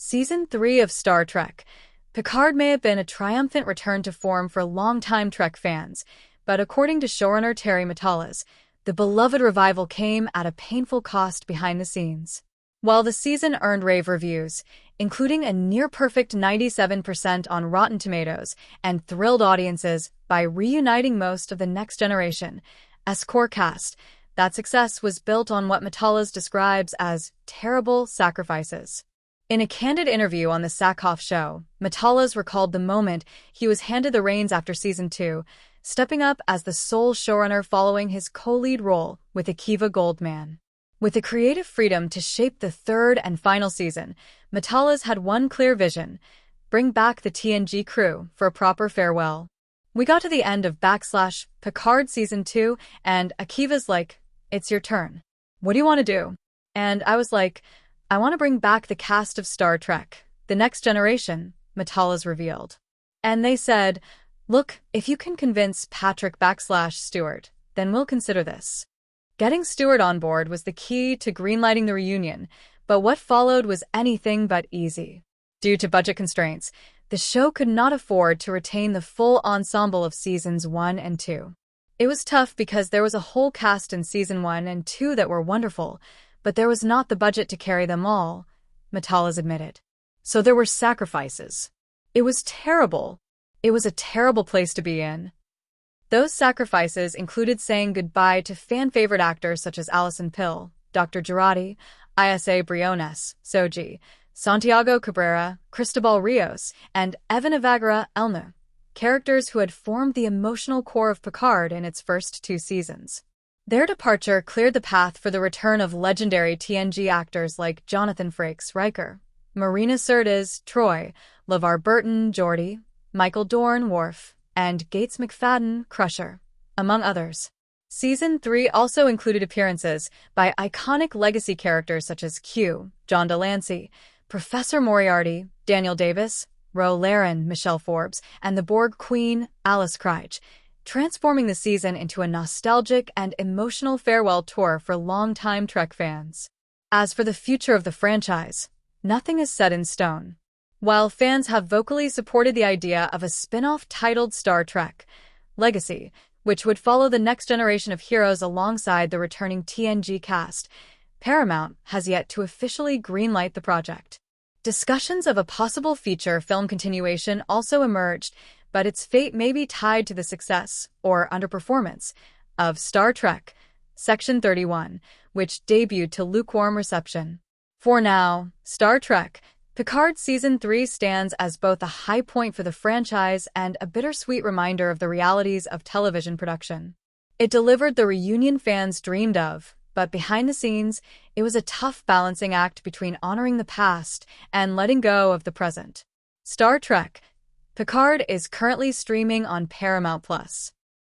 Season 3 of Star Trek. Picard may have been a triumphant return to form for longtime Trek fans, but according to showrunner Terry Matalas, the beloved revival came at a painful cost behind the scenes. While the season earned rave reviews, including a near-perfect 97% on Rotten Tomatoes, and thrilled audiences by reuniting most of the Next Generation's core cast, that success was built on what Matalas describes as terrible sacrifices. In a candid interview on The Sackhoff Show, Matalas recalled the moment he was handed the reins after Season 2, stepping up as the sole showrunner following his co-lead role with Akiva Goldsman. With the creative freedom to shape the third and final season, Matalas had one clear vision: bring back the TNG crew for a proper farewell. We got to the end of Picard Season 2, and Akiva's like, "It's your turn. What do you want to do?" And I was like, "I want to bring back the cast of Star Trek, The Next Generation," Matalas revealed. And they said, "Look, if you can convince Patrick Stewart, then we'll consider this." Getting Stewart on board was the key to greenlighting the reunion, but what followed was anything but easy. Due to budget constraints, the show could not afford to retain the full ensemble of Seasons 1 and 2. It was tough because there was a whole cast in Season 1 and 2 that were wonderful, but there was not the budget to carry them all, Matalas admitted. So there were sacrifices. It was terrible. It was a terrible place to be in. Those sacrifices included saying goodbye to fan-favorite actors such as Alison Pill, Dr. Girardi, Isa Briones, Soji, Santiago Cabrera, Cristobal Rios, and Evan Evagora Elnor, characters who had formed the emotional core of Picard in its first 2 seasons. Their departure cleared the path for the return of legendary TNG actors like Jonathan Frakes Riker, Marina Sirtis Troy, LeVar Burton Geordi, Michael Dorn Worf, and Gates McFadden Crusher, among others. Season 3 also included appearances by iconic legacy characters such as Q, John Delancey, Professor Moriarty, Daniel Davis, Ro Laren, Michelle Forbes, and the Borg Queen, Alice Krige, transforming the season into a nostalgic and emotional farewell tour for longtime Trek fans. As for the future of the franchise, nothing is set in stone. While fans have vocally supported the idea of a spin-off titled Star Trek Legacy, which would follow the next generation of heroes alongside the returning TNG cast, Paramount has yet to officially greenlight the project. Discussions of a possible feature film continuation also emerged, but its fate may be tied to the success, or underperformance, of Star Trek Section 31, which debuted to lukewarm reception. For now, Star Trek Picard Season 3 stands as both a high point for the franchise and a bittersweet reminder of the realities of television production. It delivered the reunion fans dreamed of, but behind the scenes, it was a tough balancing act between honoring the past and letting go of the present. Star Trek Picard is currently streaming on Paramount+.